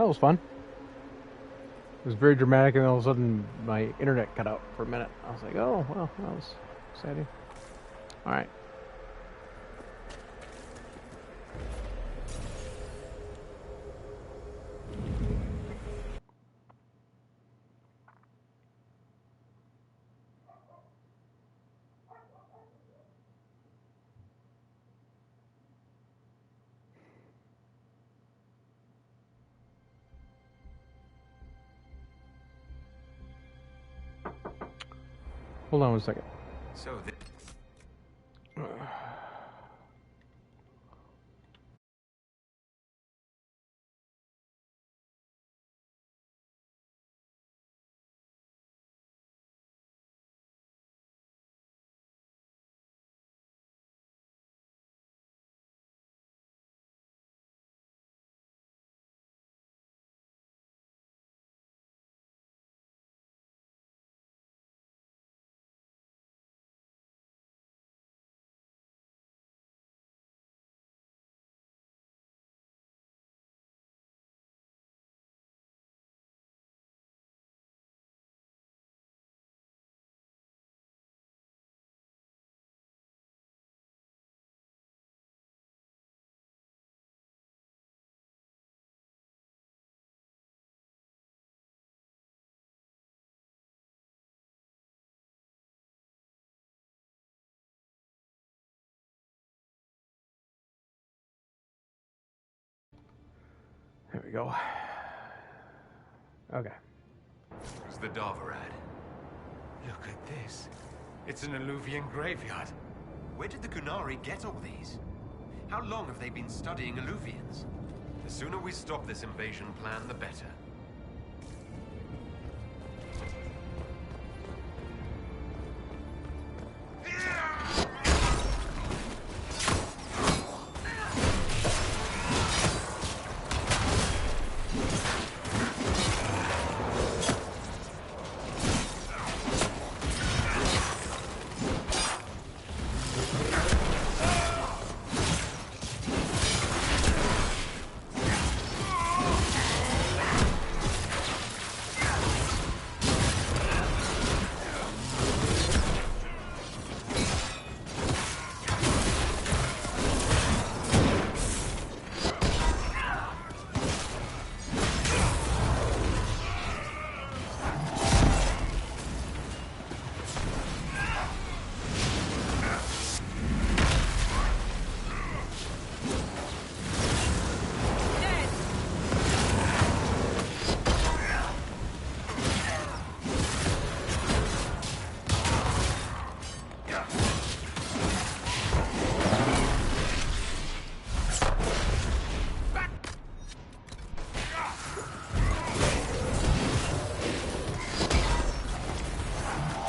That was fun. It was very dramatic, and all of a sudden my internet cut out for a minute. I was like, oh, well, that was exciting. All right. Hold on one second. So There we go. Okay. it's the Darvarad. Look at this. It's an Alluvian graveyard. Where did the Kunari get all these? How long have they been studying Alluvians? The sooner we stop this invasion plan, the better.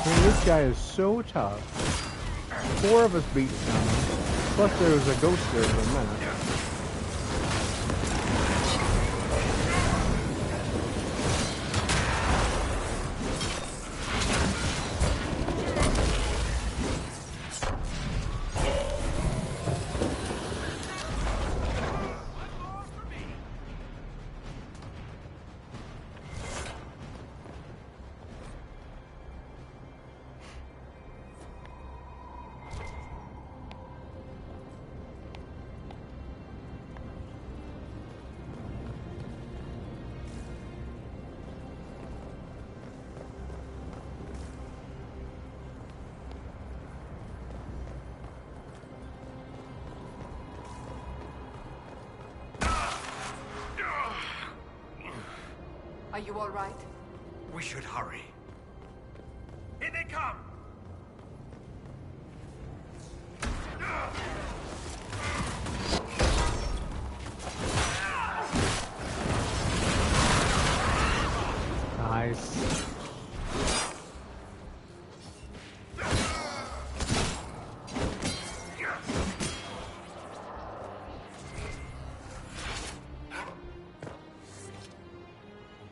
This guy is so tough. 4 of us beat him. Plus there was a ghost there for a minute. Are you all right? We should hurry. Here they come! Nice.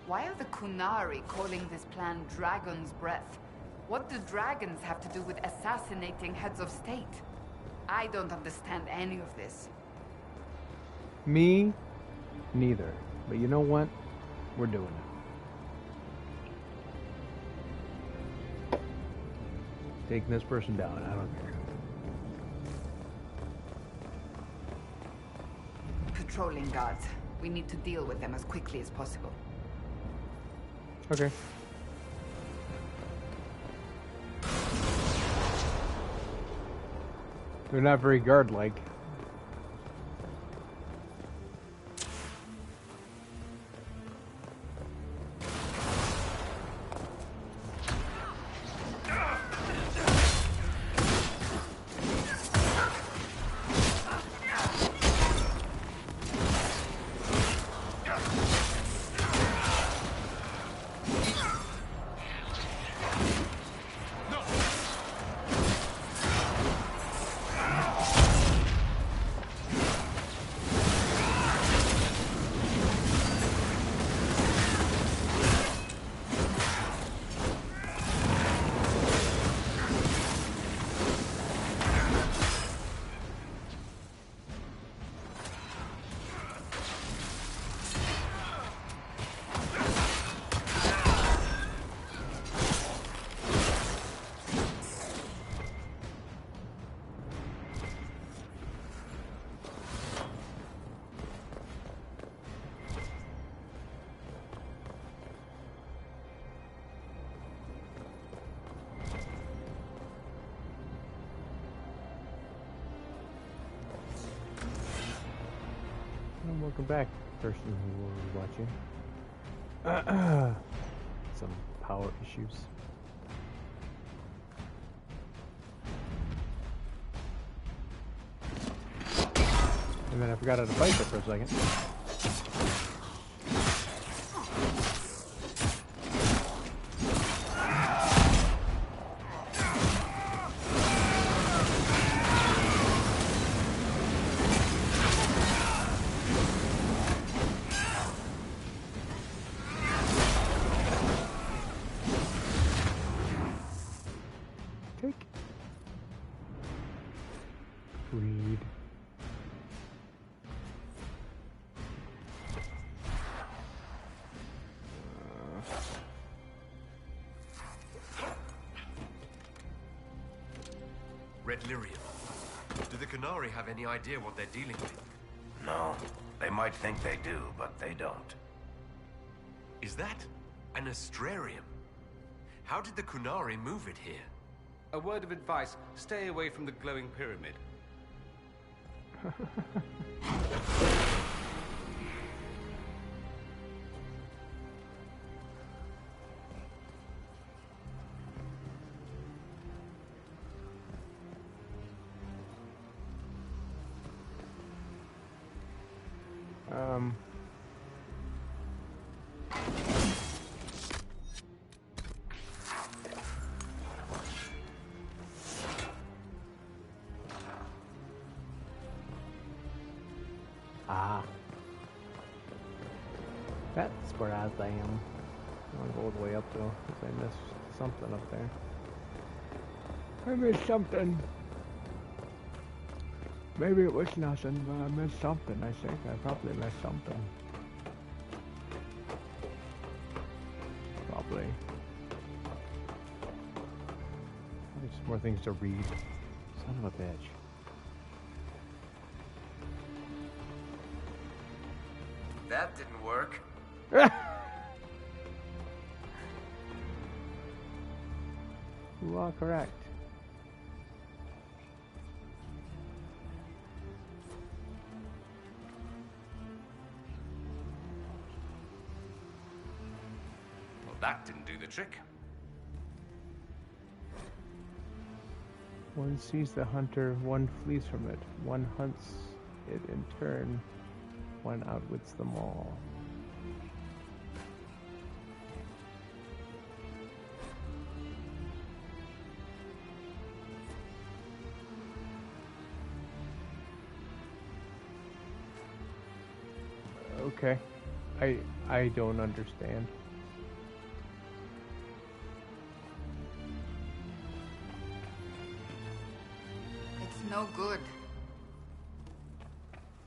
Why are the Kunari calling this plan Dragon's Breath? What do dragons have to do with assassinating heads of state? I don't understand any of this. Me, neither. But you know what? We're doing it. Taking this person down. I don't care. Patrolling guards. We need to deal with them as quickly as possible. Okay. They're not very guard-like. Welcome back, person who was watching. Some power issues. And then I forgot how to fight there for a second. Greed. Red Lyrium. Do the Qunari have any idea what they're dealing with? No. They might think they do, but they don't. Is that an astrarium? How did the Qunari move it here? A word of advice, stay away from the glowing pyramid. Ah. That's where I am. I want to go all the way up though, because I missed something up there. I missed something. Maybe it was nothing, but I missed something, I think. I probably missed something. Probably. There's more things to read. Son of a bitch. That didn't work. You are correct. Well, that didn't do the trick. One sees the hunter, one flees from it, one hunts it in turn, one outwits them all. Okay. I don't understand. It's no good.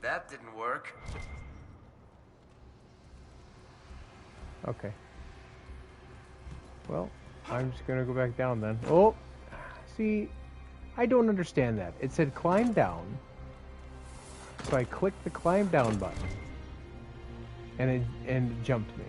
That didn't work. Okay. Well, I'm just gonna go back down then. Oh! See, I don't understand that. It said climb down. So I clicked the climb down button. And it jumped me.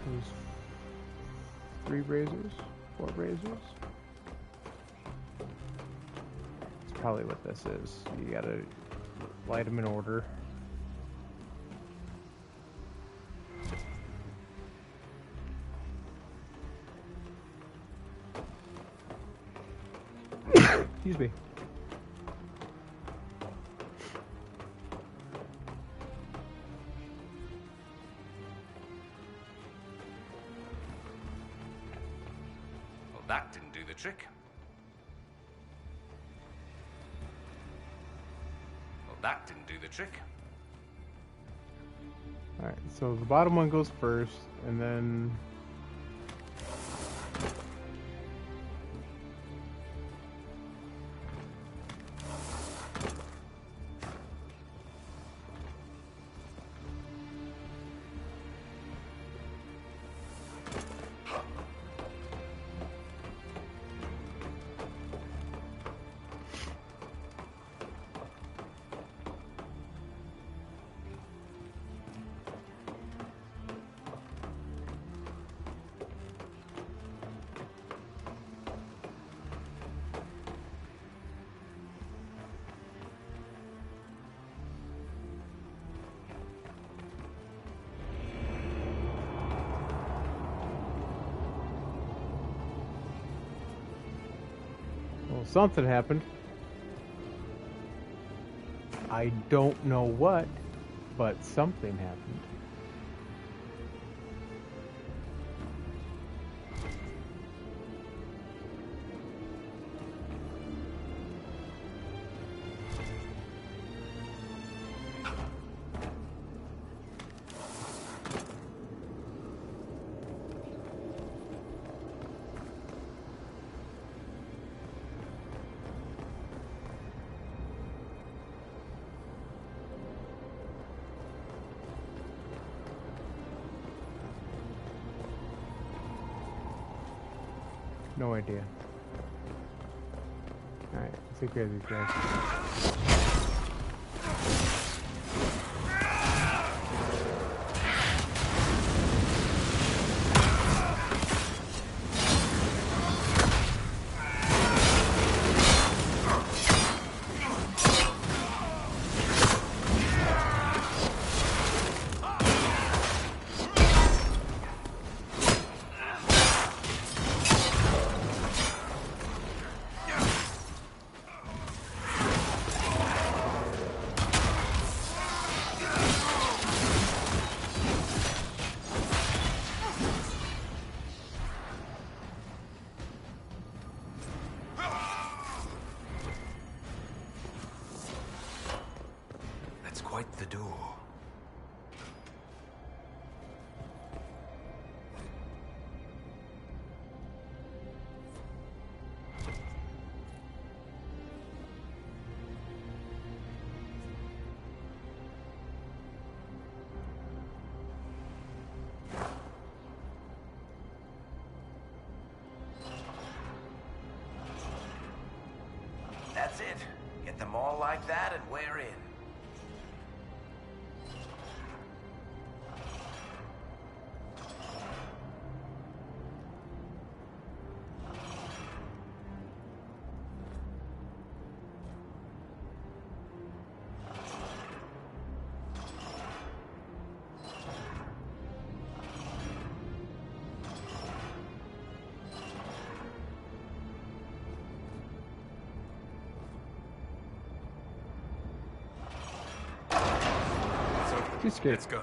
There's 3 razors, 4 razors. That's probably what this is. You gotta light them in order. Excuse me. Well, that didn't do the trick. Well, that didn't do the trick. Alright, so the bottom one goes first, and then... Well, something happened. I don't know what, but something happened. No idea. Alright, let's take care of these guys. That's quite the door. That's it. Get them all like that and we're in. Let's go.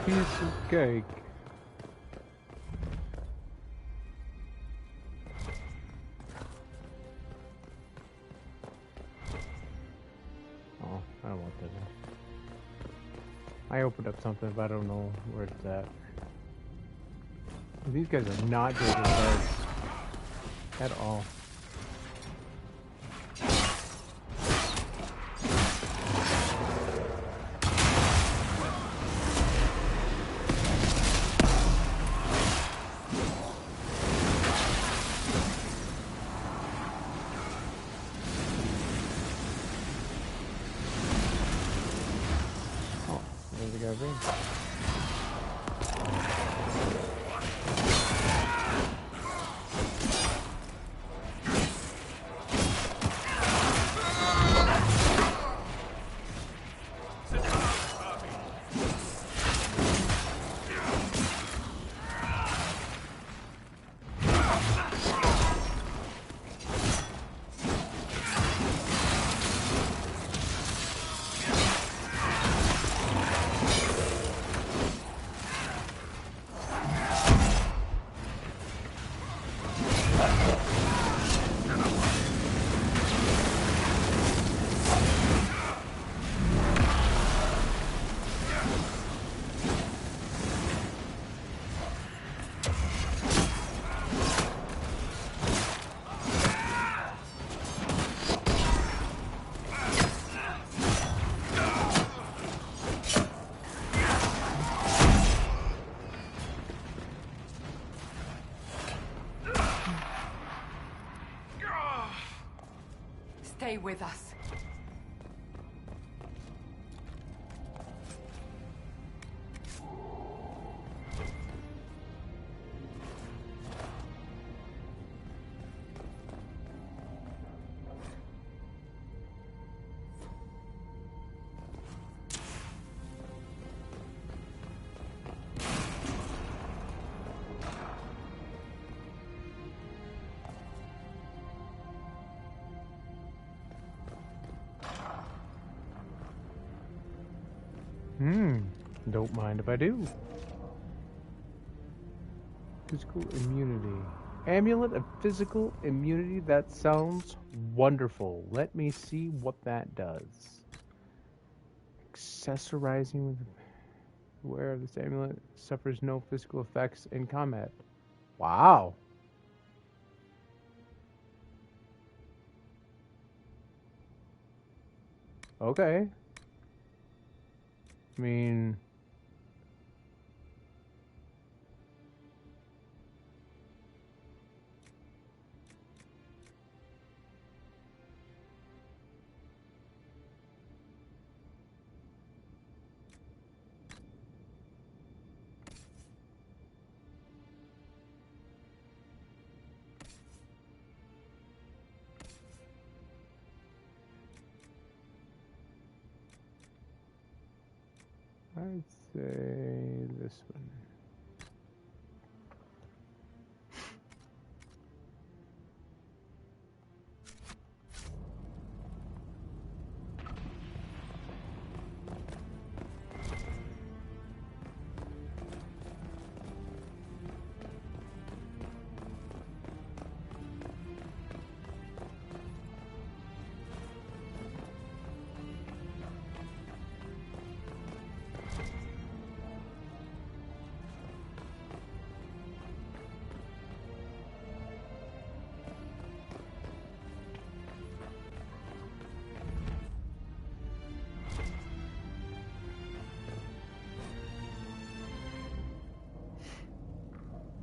Piece of cake. Oh, I don't want that. I opened up something, but I don't know where it's at. These guys are not taking cards at all. Stay with us. Don't mind if I do. Physical immunity. Amulet of physical immunity. That sounds wonderful. Let me see what that does. Accessorizing with... Wearer of this amulet suffers no physical effects in combat. Wow. Okay. I mean... I'd say this one.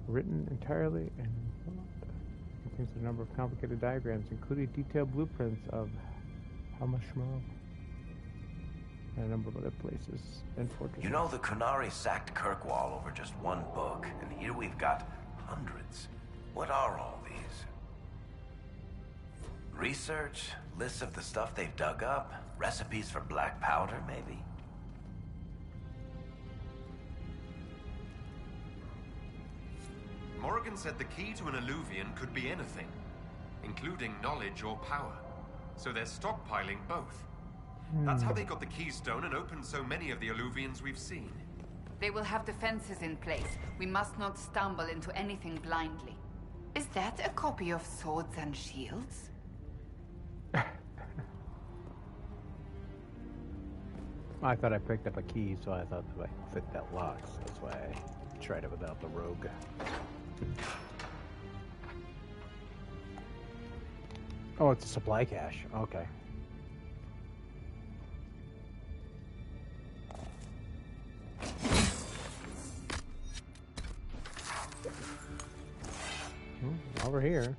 Written entirely and contains a number of complicated diagrams, including detailed blueprints of Hamashmo and a number of other places and fortresses. You know, the Kunari sacked Kirkwall over just one book, and here we've got hundreds. What are all these? Research? Lists of the stuff they've dug up? Recipes for black powder, maybe? Morrigan said the key to an Illuvian could be anything, including knowledge or power. So they're stockpiling both. That's how they got the keystone and opened so many of the Illuvians we've seen. They will have defenses in place. We must not stumble into anything blindly. Is that a copy of Swords and Shields? I thought I picked up a key, so I thought that I fit that lock. So that's why I tried it without the rogue. Oh, it's a supply cache. Okay. Over here.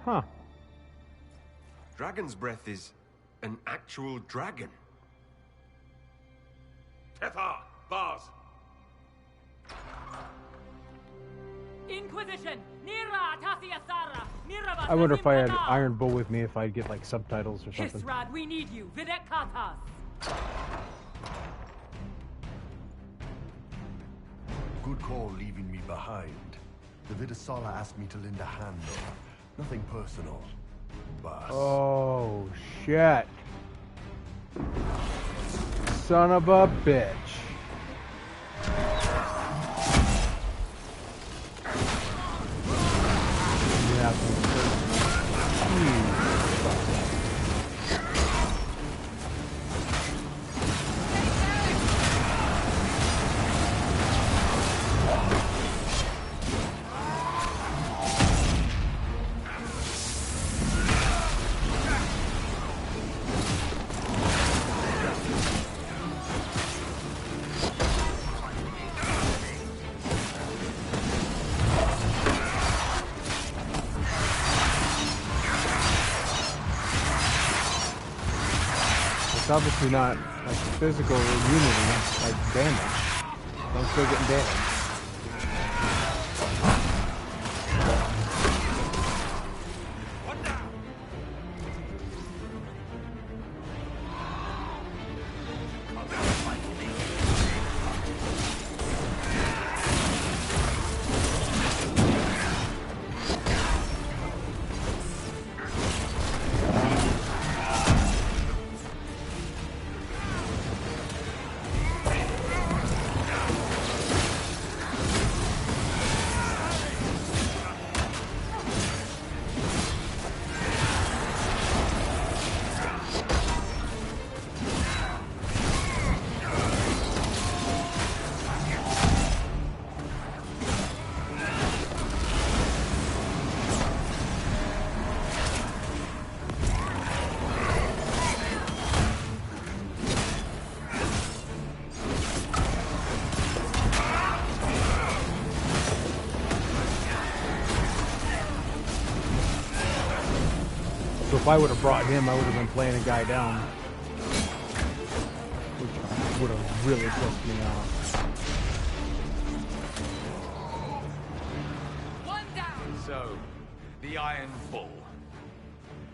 Huh. Dragon's breath is an actual dragon. Tethar! Bars! Inquisition! Nira Tasiasara! Mirava! I wonder if I had Iron Bull with me, if I'd get like subtitles or something. Hisrad, we need you! Videk Katas! Good call leaving me behind. The Vidasala asked me to lend a hand though. Nothing personal. Boss. Oh, shit. Son of a bitch. Yeah, it's obviously not like physical immunity, like damage. I'm still getting damage. So if I would have brought him, I would have been playing a guy down. Which would have really pissed me off. One down! So, the Iron Bull.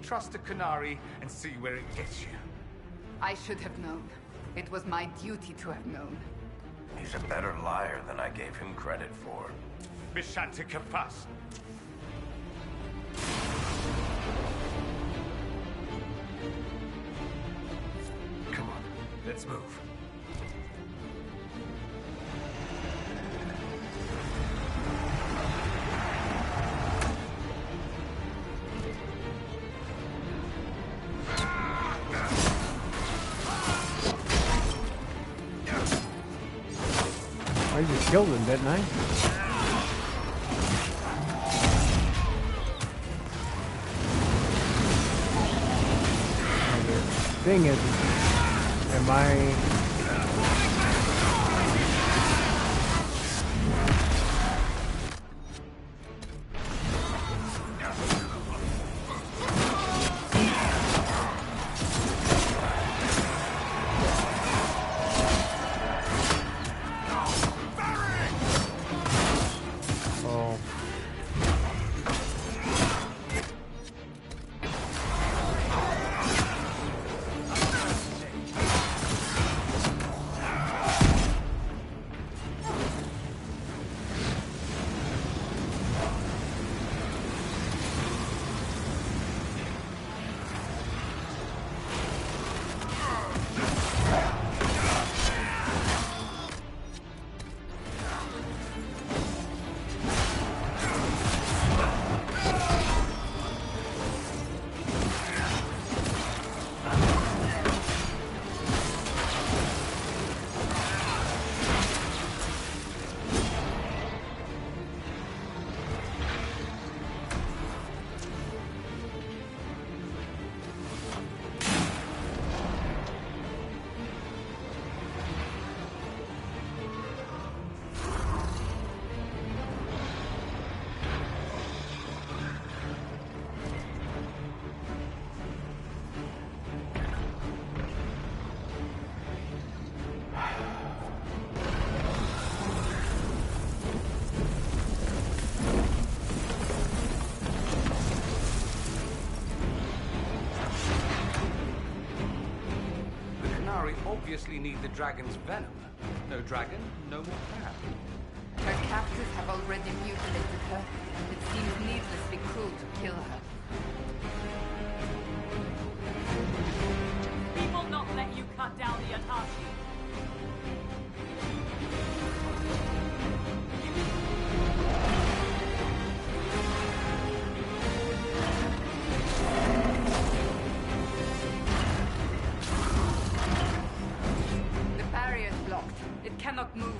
Trust a Kunari and see where it gets you. I should have known. It was my duty to have known. He's a better liar than I gave him credit for. Bishanta Kapas. Come on, let's move. I just killed him, didn't I? The thing is, am I... obviously need the dragon's venom. No dragon, no more crab. Her captors have already mutilated her. It seems needlessly cruel to kill her. We will not let you cut down the Atashi. The barrier is blocked. It cannot move.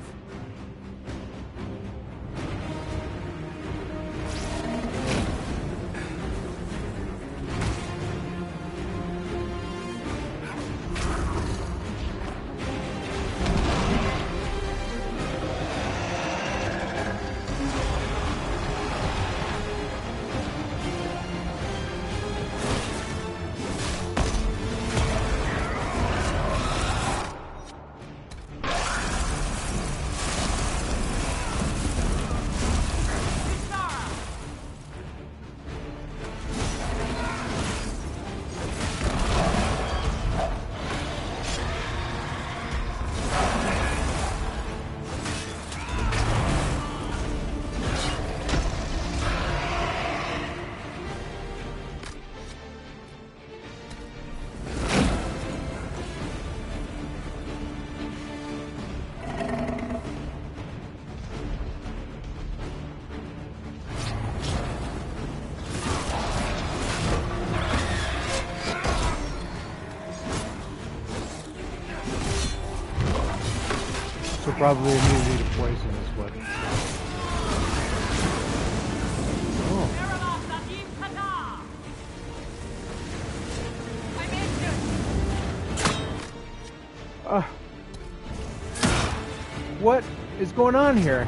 So probably immunity to poison is what. Oh. What is going on here?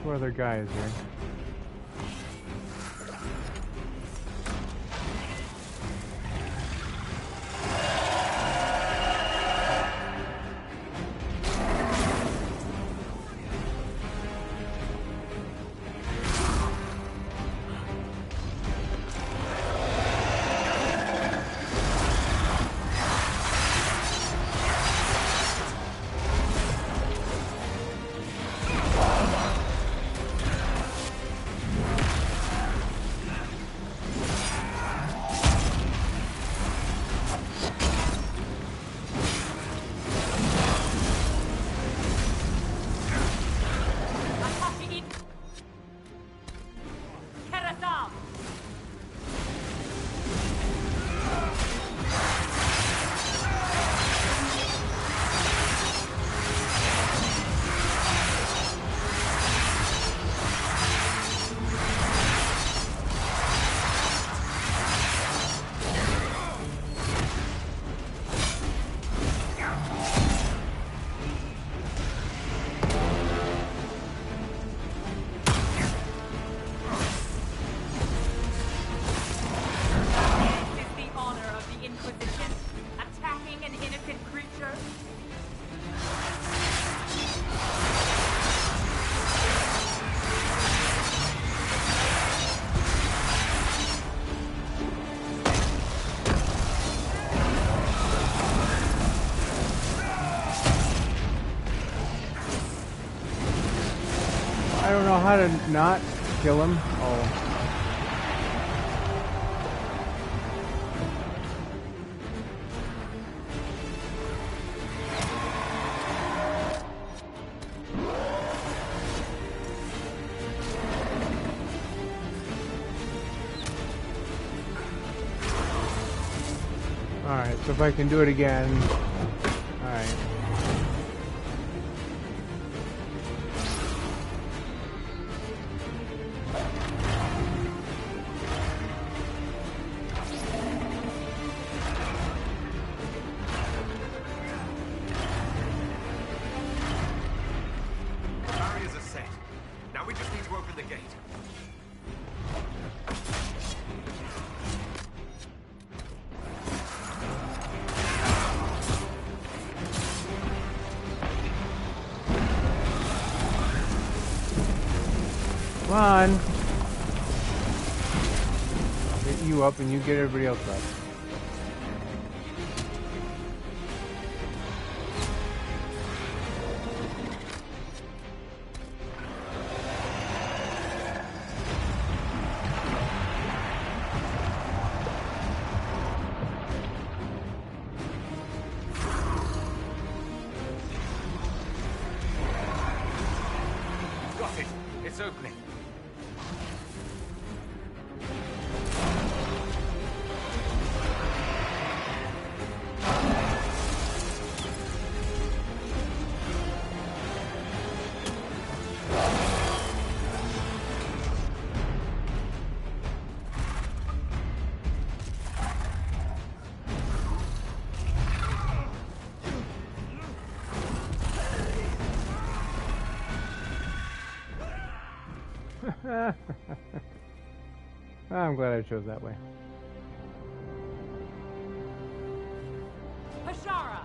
What other guy is there? Inquisition, attacking an innocent creature. I don't know how to not kill him. Oh. Alright, so if I can do it again. Alright. Barriers are set. Now we just need to open the gate. Come on. I'll get you up and you get everybody else up. Got it. It's opening. I'm glad I chose that way. Hashara!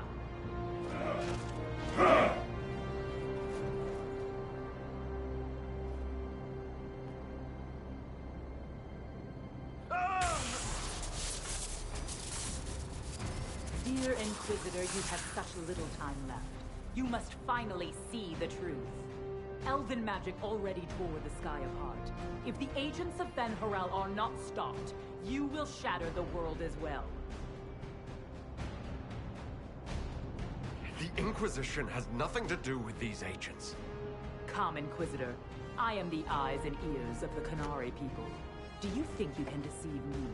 Dear Inquisitor, you have such little time left. You must finally see the truth. Elven magic already tore the sky apart. If the agents of Ben Harel are not stopped, you will shatter the world as well. The Inquisition has nothing to do with these agents. Come, Inquisitor. I am the eyes and ears of the Qunari people. Do you think you can deceive me?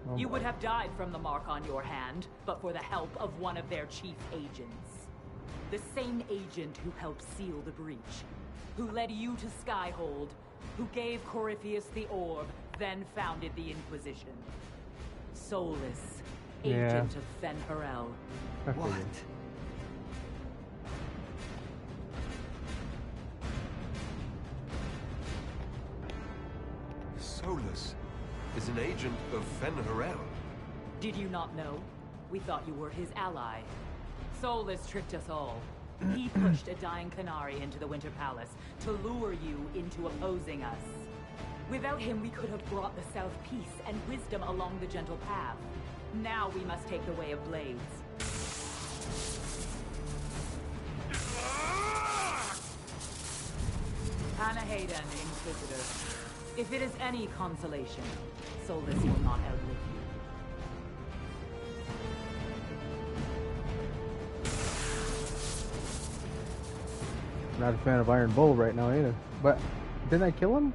Oh You my. would have died from the mark on your hand, but for the help of one of their chief agents. The same agent who helped seal the breach, who led you to Skyhold, who gave Corypheus the orb, then founded the Inquisition. Soulless, Yeah. agent of Fen Harel. I figured. Solus is an agent of Fen Harel. Did you not know? We thought you were his ally. Solus tricked us all. He pushed a dying Qunari into the Winter Palace to lure you into opposing us. Without him, we could have brought the South peace and wisdom along the gentle path. Now we must take the way of blades. Panahaden, Inquisitor. If it is any consolation, Solus will not outlive you. Not a fan of Iron Bull right now either. But didn't I kill him?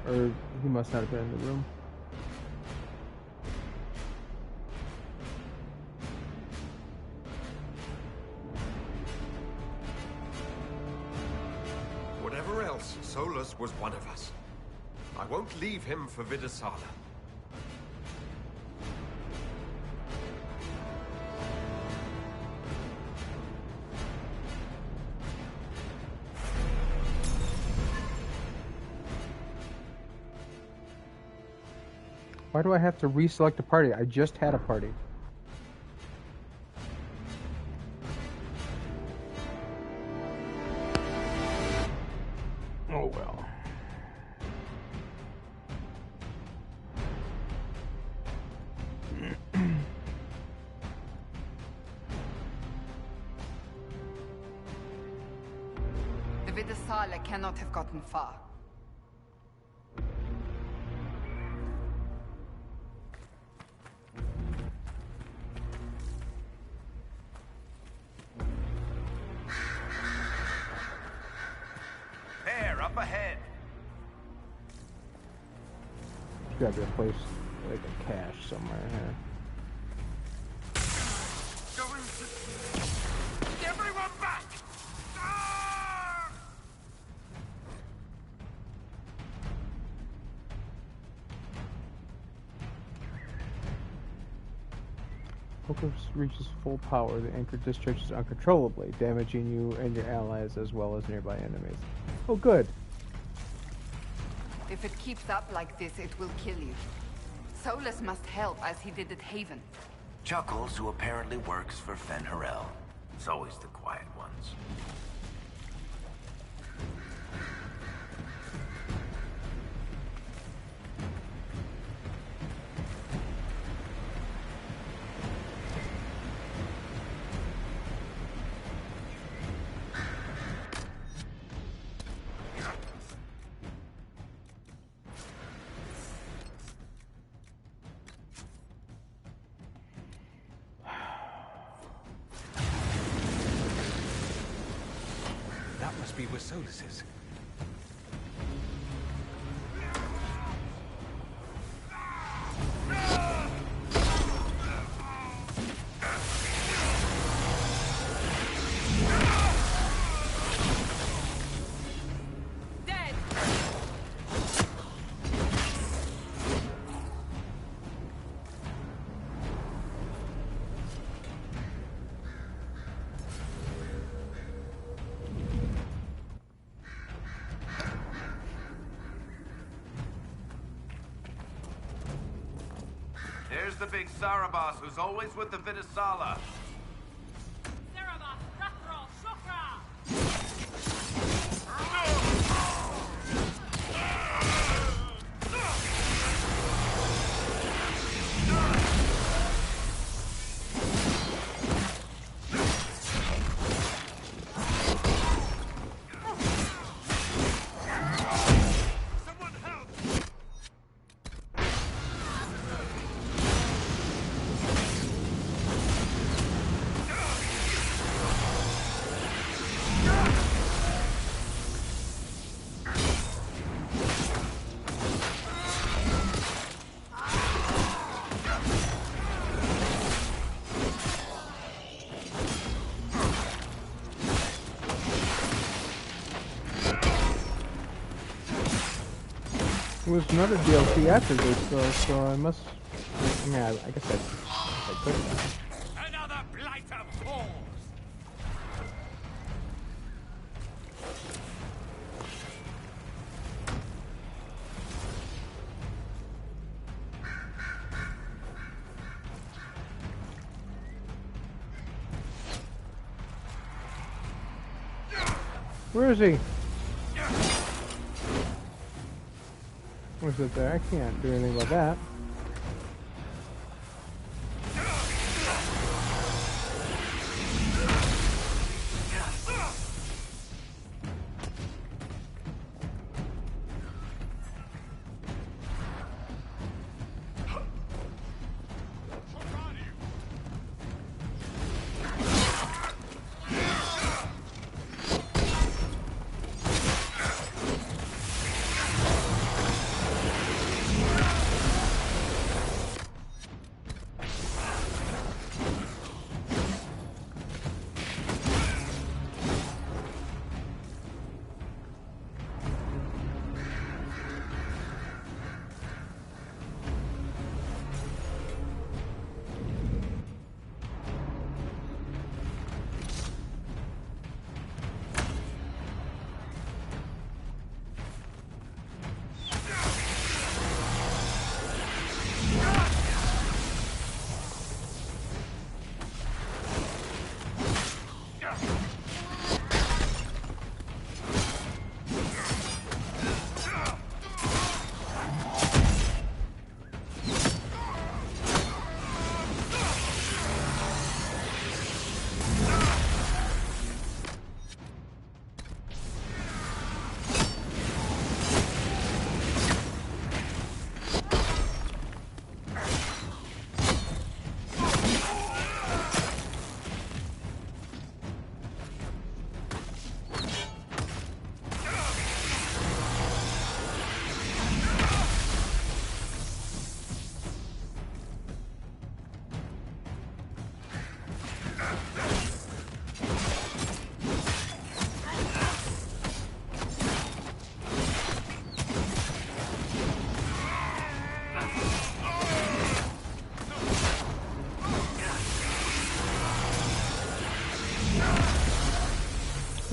Or he must not have been in the room. Whatever else, Solus was one of us. I won't leave him for Vidasala. Why do I have to reselect a party? I just had a party. Oh well. The Vidasala cannot have gotten far. There, up ahead. There's gotta be a place like a cache somewhere here. Everyone back! Focus reaches full power. The anchor discharges uncontrollably, damaging you and your allies as well as nearby enemies. Oh, good. If it keeps up like this, it will kill you. Solus must help as he did at Haven. Chuckles, who apparently works for Fen Harel. It's always the quiet ones. must be where Solus is. There's the big Sarabas who's always with the Vidasala. There was another DLC after this, though, so I must. I mean, I guess I could have. Another blight of fools! Where is he? Where's it there? I can't do anything about that.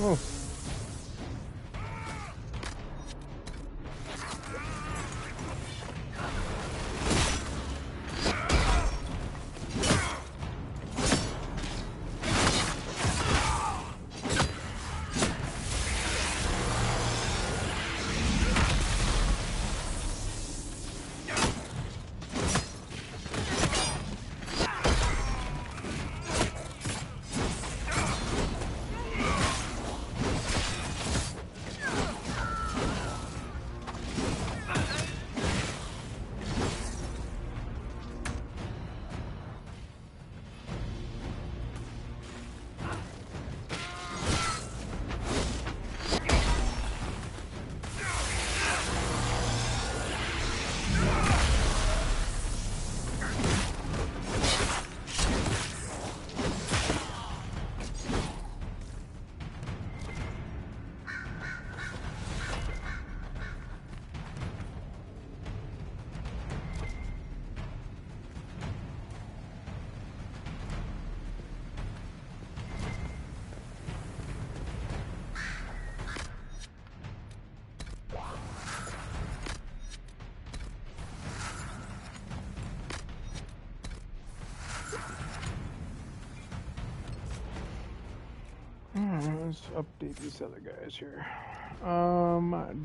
Oh. Let's update these other guys here.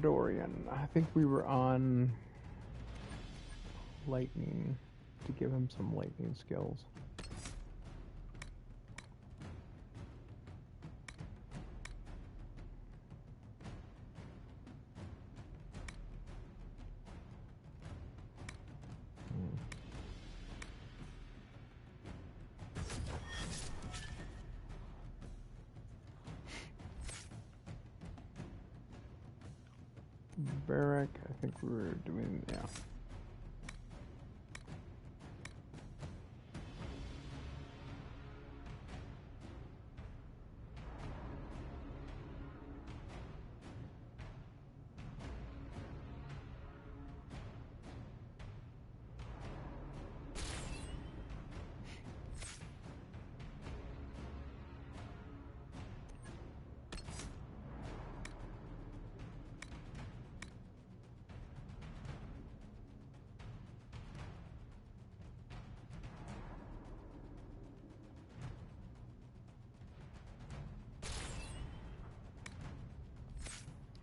Dorian. I think we were on lightning to give him some lightning skills. Barrack, I think we were doing, yeah.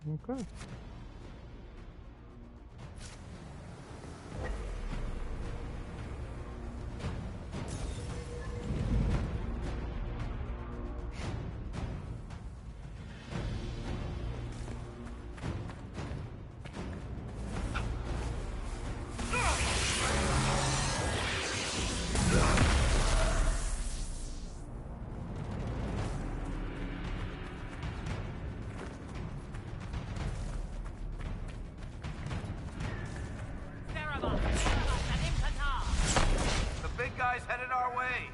Okay. The big guy's headed our way.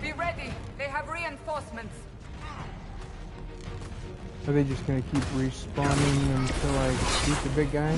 Be ready. They have reinforcements. Are they just gonna keep respawning until I beat the big guy?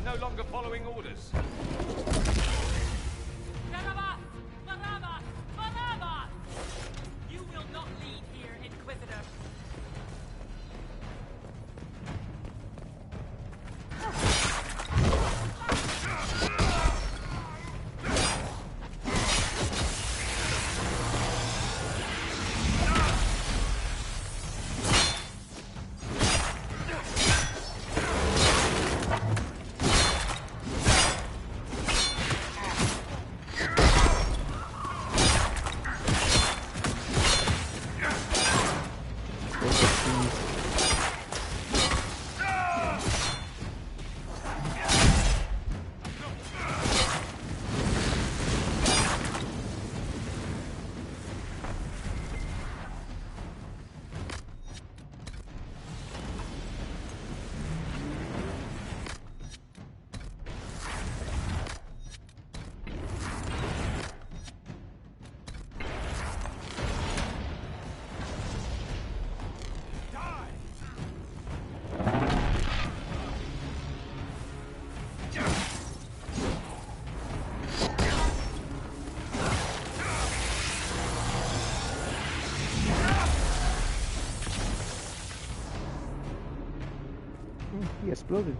no longer following orders. Barabbas! Barabbas! Barabbas! You will not lead here, Inquisitor. He exploded.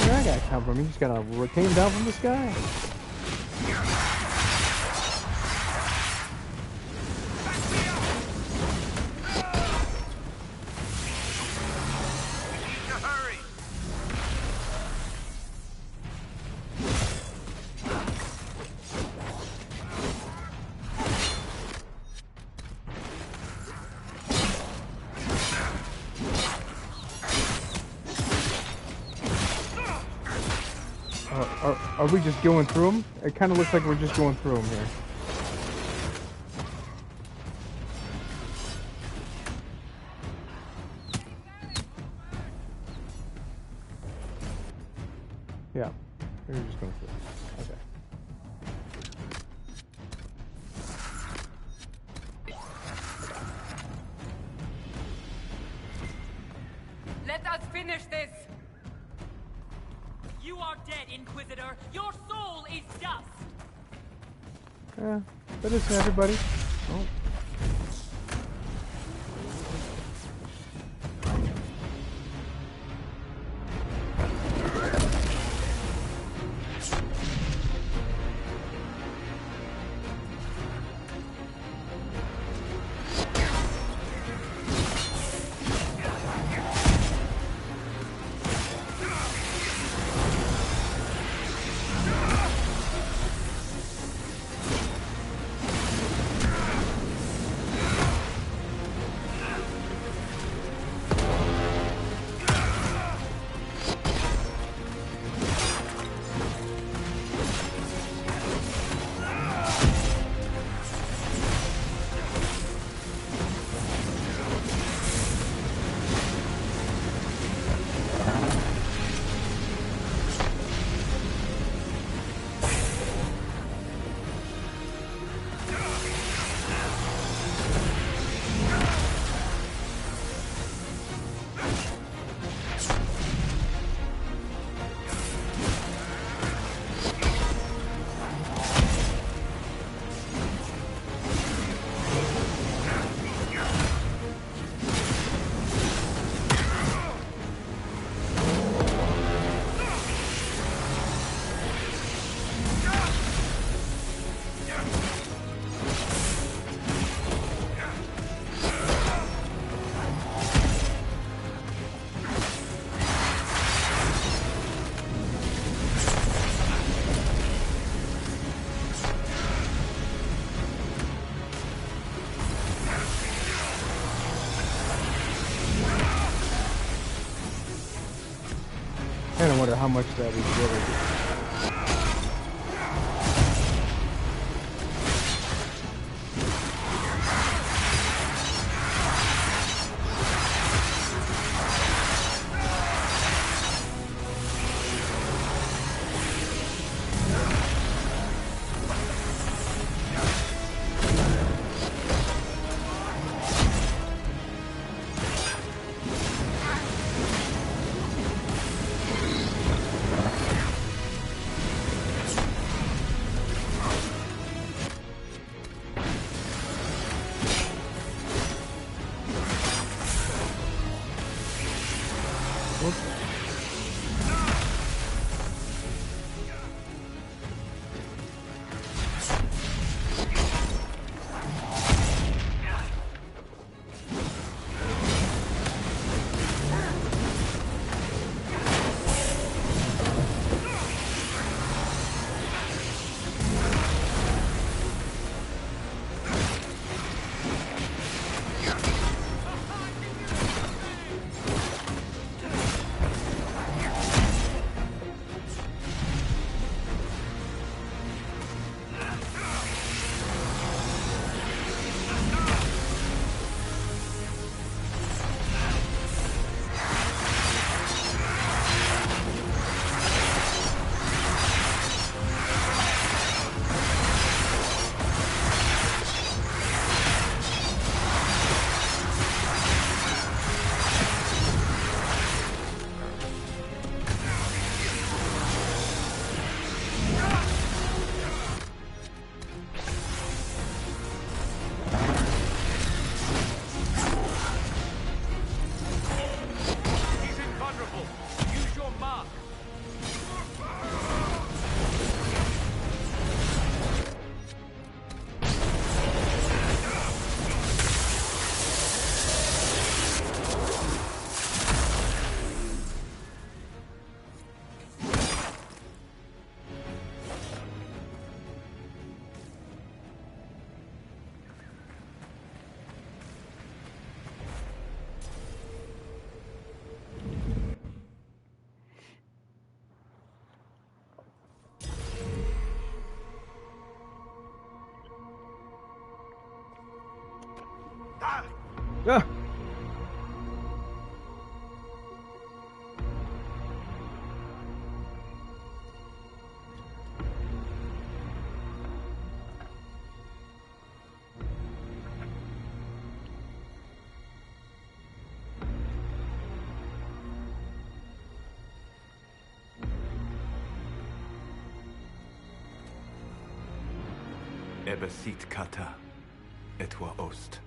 Where did that guy come from? He just came down from the sky. Are we just going through them? It kind of looks like we're just going through them here. Yeah, we're just going through. Okay. Let us finish this! You are dead, Inquisitor! Your soul is dust! Yeah, but it's everybody. Oh. I wonder how much that is really. Ah. Ebesit kata, etwa ost.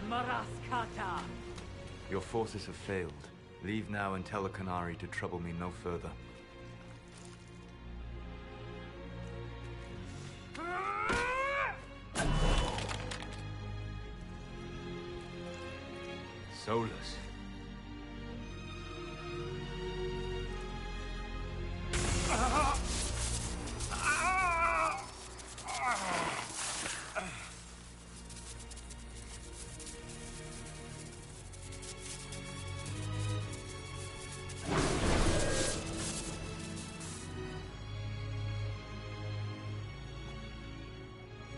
Maraskata! Your forces have failed. Leave now and tell the Qunari to trouble me no further. Solus.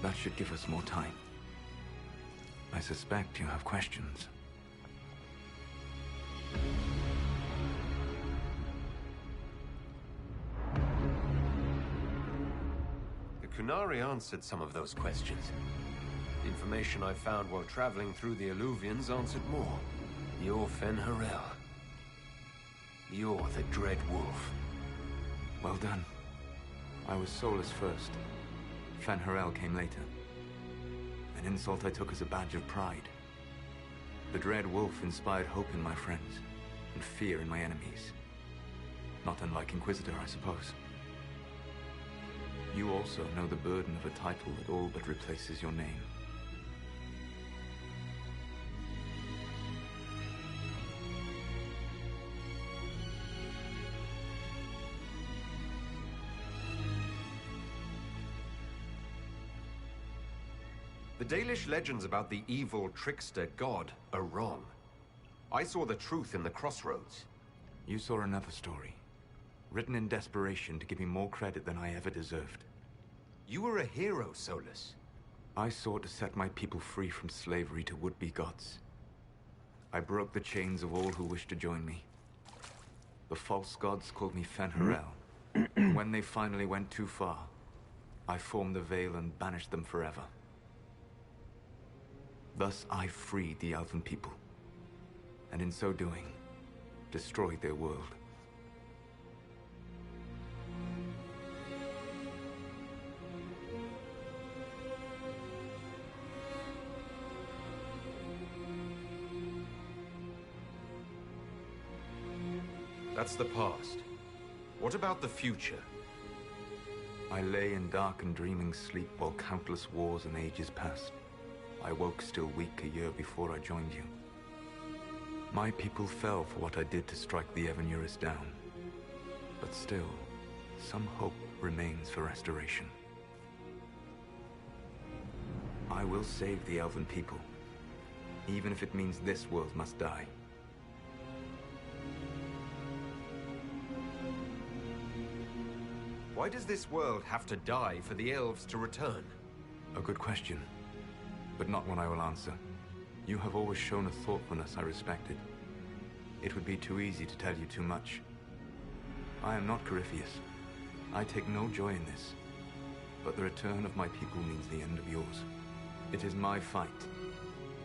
That should give us more time. I suspect you have questions. The Qunari answered some of those questions. The information I found while traveling through the Alluvians answered more. You're Fen'Harel. You're the Dread Wolf. Well done. I was Solus first. Fen'Harel came later. An insult I took as a badge of pride. The Dread Wolf inspired hope in my friends, and fear in my enemies. Not unlike Inquisitor, I suppose. You also know the burden of a title that all but replaces your name. The Dalish legends about the evil trickster god are wrong. I saw the truth in the crossroads. You saw another story, written in desperation to give me more credit than I ever deserved. You were a hero, Solus. I sought to set my people free from slavery to would-be gods. I broke the chains of all who wished to join me. The false gods called me Fen'Harel. When they finally went too far, I formed the Veil and banished them forever. Thus I freed the Elven people, and in so doing, destroyed their world. That's the past. What about the future? I lay in dark and dreaming sleep while countless wars and ages passed. I woke still weak a year before I joined you. My people fell for what I did to strike the Evanurus down. But still, some hope remains for restoration. I will save the Elven people, even if it means this world must die. Why does this world have to die for the elves to return? A good question, but not one I will answer. You have always shown a thoughtfulness I respected. It would be too easy to tell you too much. I am not Corypheus. I take no joy in this. But the return of my people means the end of yours. It is my fight.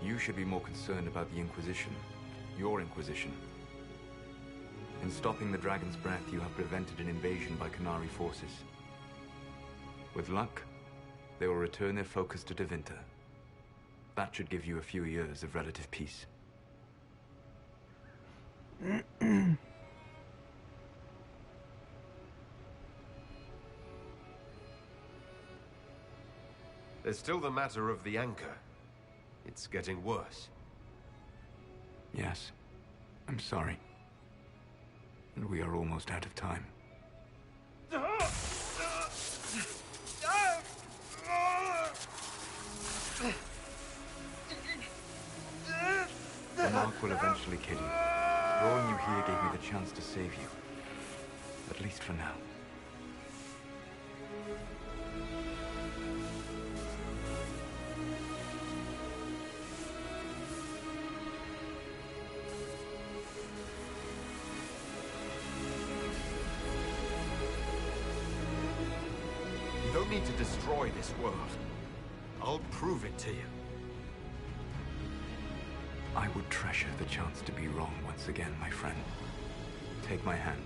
You should be more concerned about the Inquisition. Your Inquisition. In stopping the Dragon's Breath, you have prevented an invasion by Qunari forces. With luck, they will return their focus to Tevinter. That should give you a few years of relative peace. There's still the matter of the anchor. It's getting worse. Yes, I'm sorry. And we are almost out of time. The mark will eventually kill you. Drawing you here gave me the chance to save you. At least for now. You don't need to destroy this world. I'll prove it to you. I would treasure the chance to be wrong once again, my friend. Take my hand.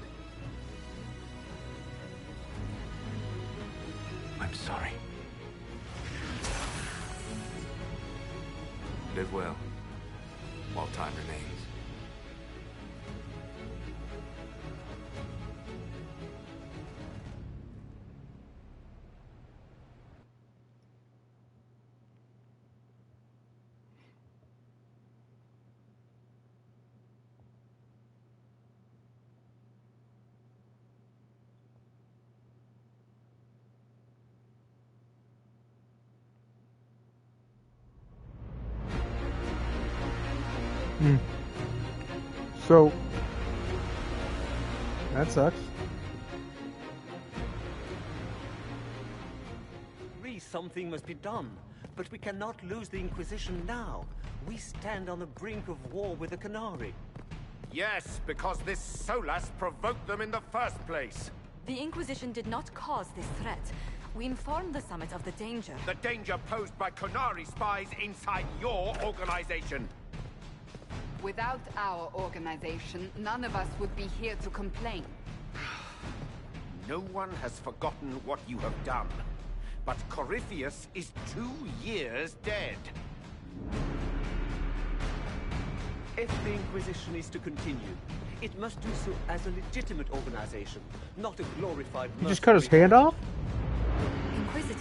I'm sorry. Live well, while time remains. So, that sucks. Something must be done, but we cannot lose the Inquisition now. We stand on the brink of war with the Qunari. Yes, because this Solus provoked them in the first place. The Inquisition did not cause this threat. We informed the Summit of the danger. The danger posed by Qunari spies inside your organization. Without our organization, none of us would be here to complain. No one has forgotten what you have done. But Corypheus is 2 years dead. If the Inquisition is to continue, it must do so as a legitimate organization, not a glorified... He just cut his hand off? Inquisitor.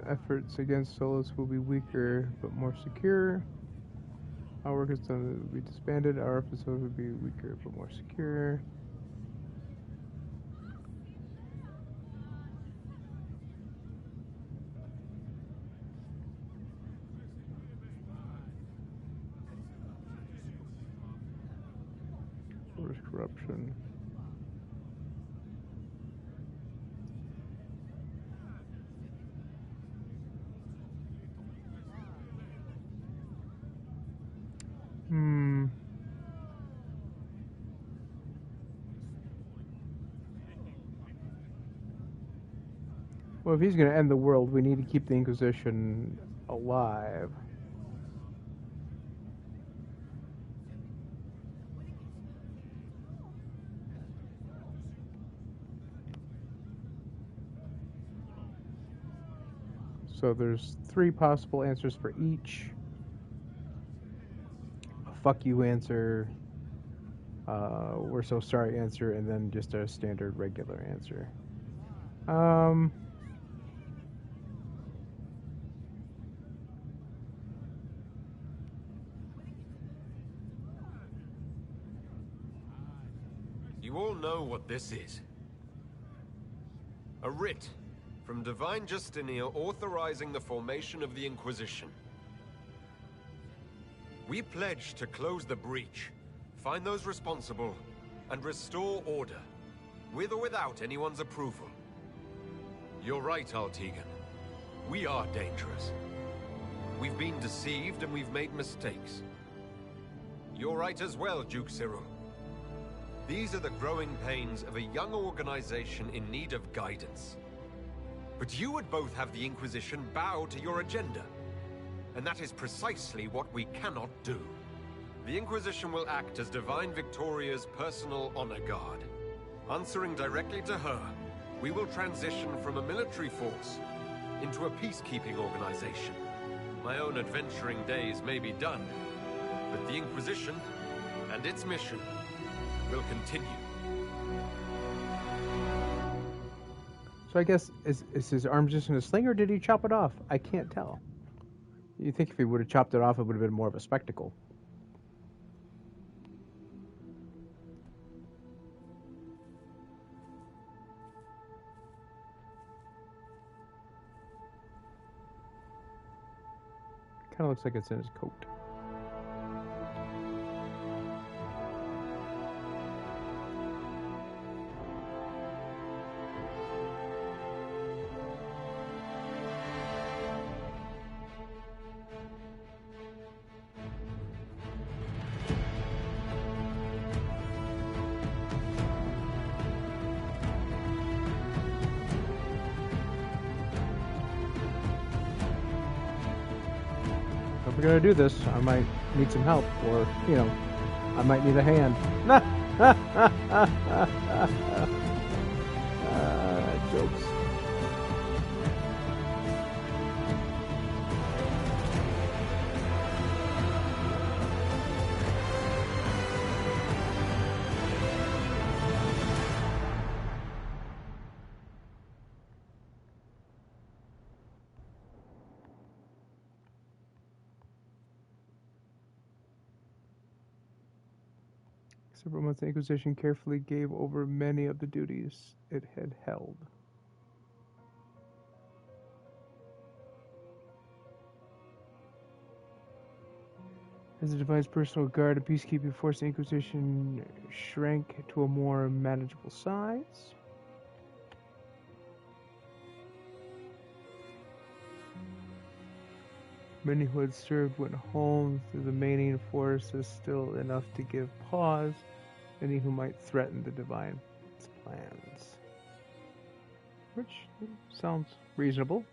Efforts against Solus will be weaker, but more secure. Our work is done will be disbanded. Our episodes will be weaker, but more secure. Inquisition. Well, if he's going to end the world, we need to keep the Inquisition alive. So there's 3 possible answers for each. A fuck you answer, we're so sorry answer, and then just a standard regular answer. You all know what this is. A writ from Divine Justinia authorizing the formation of the Inquisition. We pledge to close the breach, find those responsible, and restore order, with or without anyone's approval. You're right, Altegan. We are dangerous. We've been deceived and we've made mistakes. You're right as well, Duke Cyril. These are the growing pains of a young organization in need of guidance. But you would both have the Inquisition bow to your agenda. And that is precisely what we cannot do. The Inquisition will act as Divine Victoria's personal honor guard. Answering directly to her, we will transition from a military force into a peacekeeping organization. My own adventuring days may be done, but the Inquisition and its mission will continue. So I guess, is his arm just in a sling, or did he chop it off? I can't tell. You think if he would have chopped it off, it would have been more of a spectacle. Kind of looks like it's in his coat. If we're gonna do this, I might need some help, or, you know, I might need a hand. Jokes. Several months, the Inquisition carefully gave over many of the duties it had held. As a devised personal guard, a peacekeeping force, the Inquisition shrank to a more manageable size. Many who had served went home. Through the remaining force is still enough to give pause. Any who might threaten the Divine's plans. Which sounds reasonable.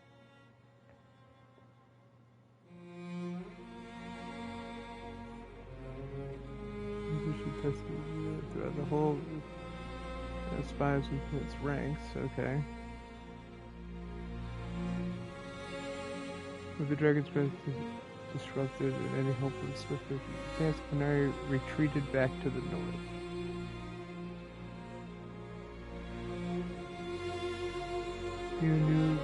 Inquisition tested throughout the whole spies with its ranks. Okay. With the Dragon's Breath disrupted and any hope of swift advance, Canary retreated back to the north. Few new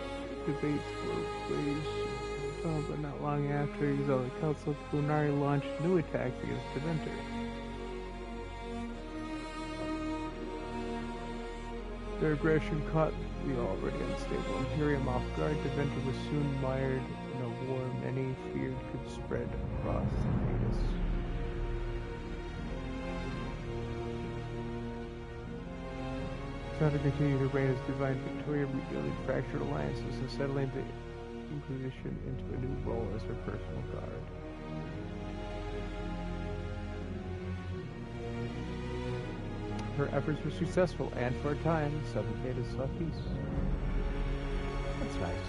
debates were waged, but not long after he was on the Council, Lunari launched new attacks against Deventer. Their aggression caught the already unstable Imperium off guard. Deventer was soon mired in a war many feared could spread across Natus. Sandra continued her reign as Divine Victoria, rebuilding fractured alliances and settling the Inquisition into a new role as her personal guard. Her efforts were successful, and for a time, the Southern Gate saw peace. That's nice.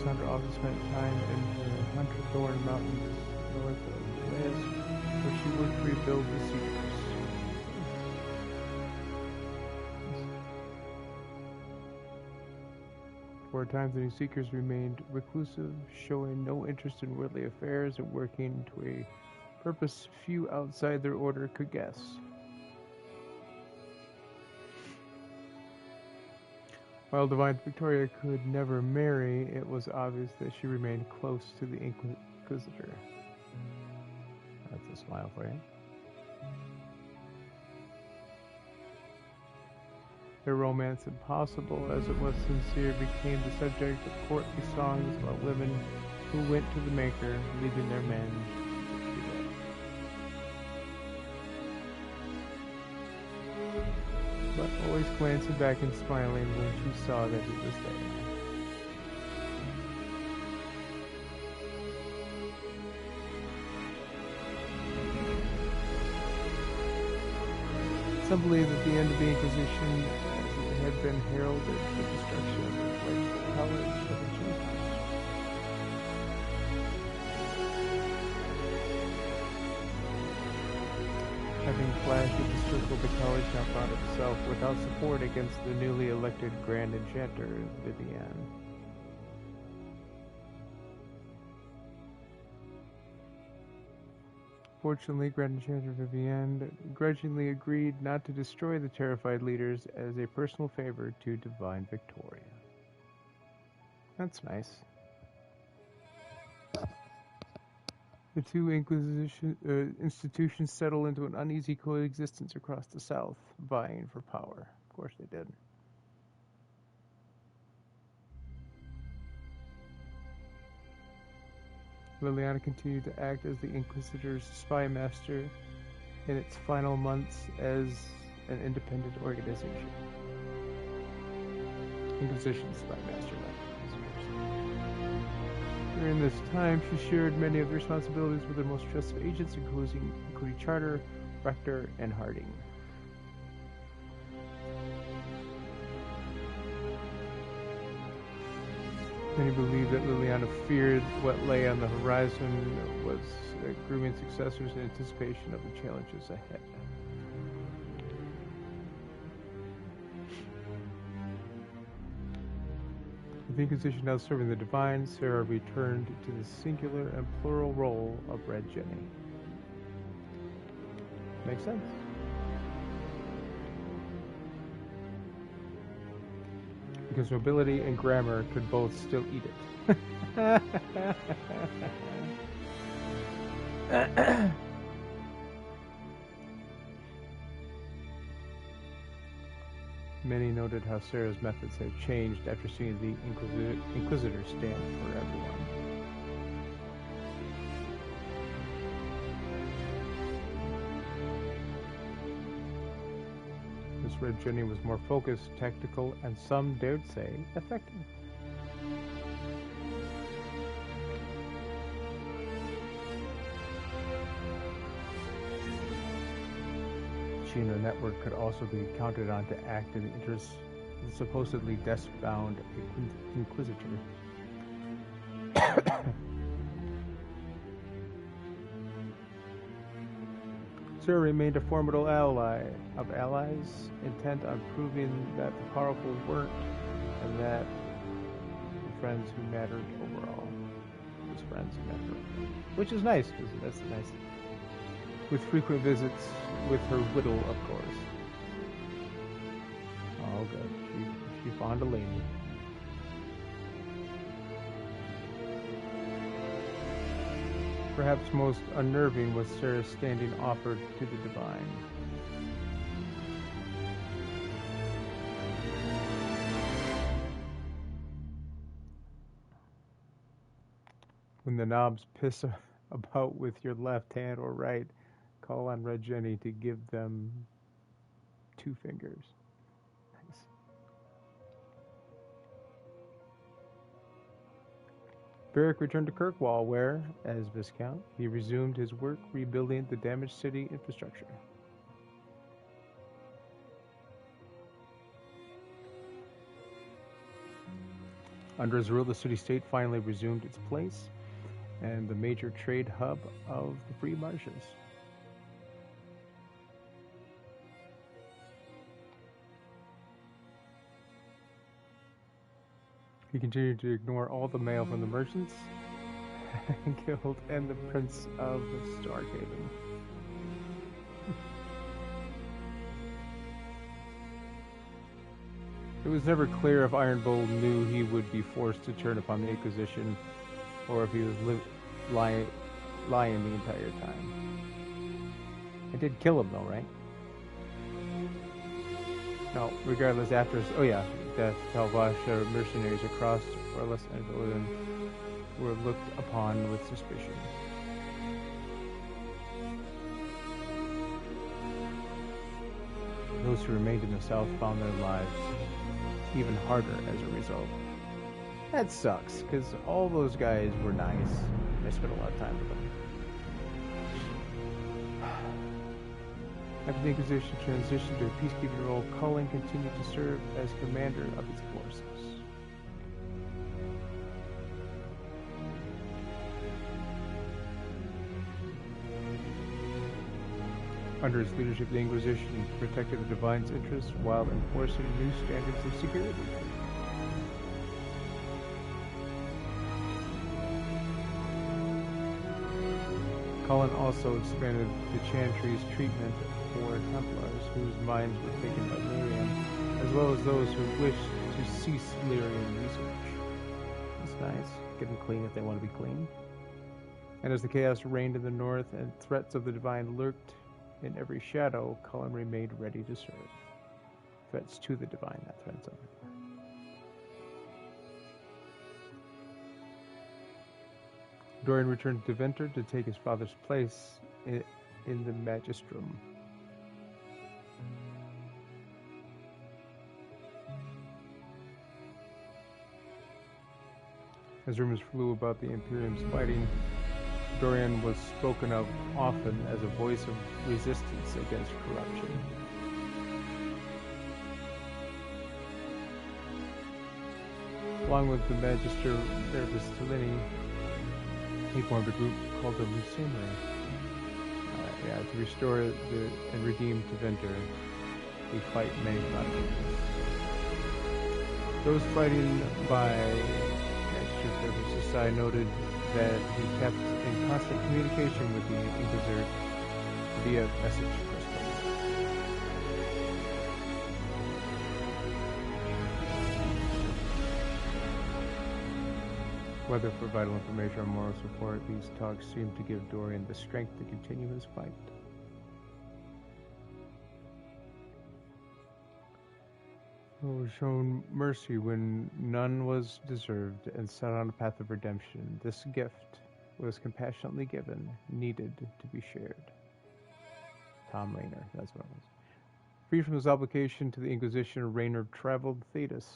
Sandra also spent time in the Hunter-Thorn Mountains north of Liz, where she worked to rebuild the Seekers. For a time, the New Seekers remained reclusive, showing no interest in worldly affairs and working to a purpose few outside their order could guess. While Divine Victoria could never marry, it was obvious that she remained close to the Inquisitor. That's a smile for you. Their romance, impossible as it was sincere, became the subject of courtly songs about women who went to the Maker, leaving their men to death. But always glancing back and smiling when she saw that he was there. Some believe that the end of the Inquisition, as it had been heralded, the destruction of the White College of the Church. Having flashed at the circle, the college now found itself without support against the newly elected Grand Enchanter, Vivienne. Fortunately, Grand Enchanter Vivienne grudgingly agreed not to destroy the terrified leaders as a personal favor to Divine Victoria. That's nice. The two institutions settle into an uneasy coexistence across the South, vying for power. Of course they did. Liliana continued to act as the Inquisitor's spy master in its final months as an independent organization. Inquisition spy master. During this time, she shared many of the responsibilities with her most trusted agents, including Charter, Rector, and Harding. Many believe that Liliana feared what lay on the horizon was grooming successors in anticipation of the challenges ahead. With the Inquisition now serving the Divine, Sarah returned to the singular and plural role of Red Jenny. Makes sense. Because nobility and grammar could both still eat it. Many noted how Sarah's methods had changed after seeing the Inquisitor stand for everyone. Miss Red Jenny was more focused, tactical, and some dared say effective. She and her network could also be counted on to act in the interests of the supposedly desk-bound Inquisitor. Sarah remained a formidable ally of allies, intent on proving that the powerful weren't, and that the friends who mattered overall was friends who mattered. Which is nice, because that's nice. With frequent visits with her widow, of course. Oh, good. She found a lady. Perhaps most unnerving was Sarah's standing offered to the Divine. When the knobs piss about with your left hand or right. Call on Red Jenny to give them 2 fingers. Nice. Beric returned to Kirkwall, where, as Viscount, he resumed his work rebuilding the damaged city infrastructure. Under his rule, the city-state finally resumed its place and the major trade hub of the Free Marshes. He continued to ignore all the mail from the merchants guild and the Prince of Starkhaven. It was never clear if Ironbowl knew he would be forced to turn upon the Inquisition, or if he was lying the entire time. I did kill him though, right? No, regardless, after... Oh yeah, Death, Talvasha mercenaries across Orlus and Odin were looked upon with suspicion. Those who remained in the south found their lives even harder as a result. That sucks, because all those guys were nice. I spent a lot of time with them. After the Inquisition transitioned to a peacekeeping role, Cullen continued to serve as commander of its forces. Under his leadership, the Inquisition protected the Divine's interests while enforcing new standards of security. Cullen also expanded the Chantry's treatment for Templars whose minds were taken by Lyrian, as well as those who wished to cease Lyrian research. That's nice. Get them clean if they want to be clean. And as the chaos reigned in the north and threats of the Divine lurked in every shadow, Cullen remained ready to serve. Threats to the Divine, not threats of it. Dorian returned to Deventer to take his father's place in the Magistrum. As rumors flew about the Imperium's fighting, Dorian was spoken of often as a voice of resistance against corruption. Along with the Magister Nervus Tillini, he formed a group called the Lucinery. To restore and redeem Deventer, we fight many conflicts. Those fighting by Magister Nervus Society noted that he kept in constant communication with the Inquisitor via message crystal. Whether for vital information or moral support, these talks seemed to give Dorian the strength to continue his fight. Who was shown mercy when none was deserved and set on a path of redemption. This gift was compassionately given, needed to be shared. Tom Raynor, that's what it was. Free from his obligation to the Inquisition, Raynor traveled Thedas,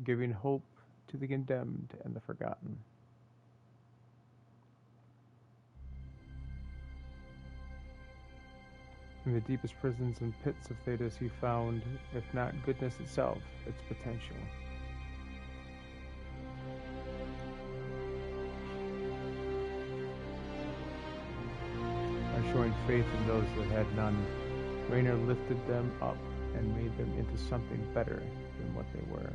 giving hope to the condemned and the forgotten. In the deepest prisons and pits of Thedas, he found, if not goodness itself, its potential. By showing faith in those that had none, Raynor lifted them up and made them into something better than what they were.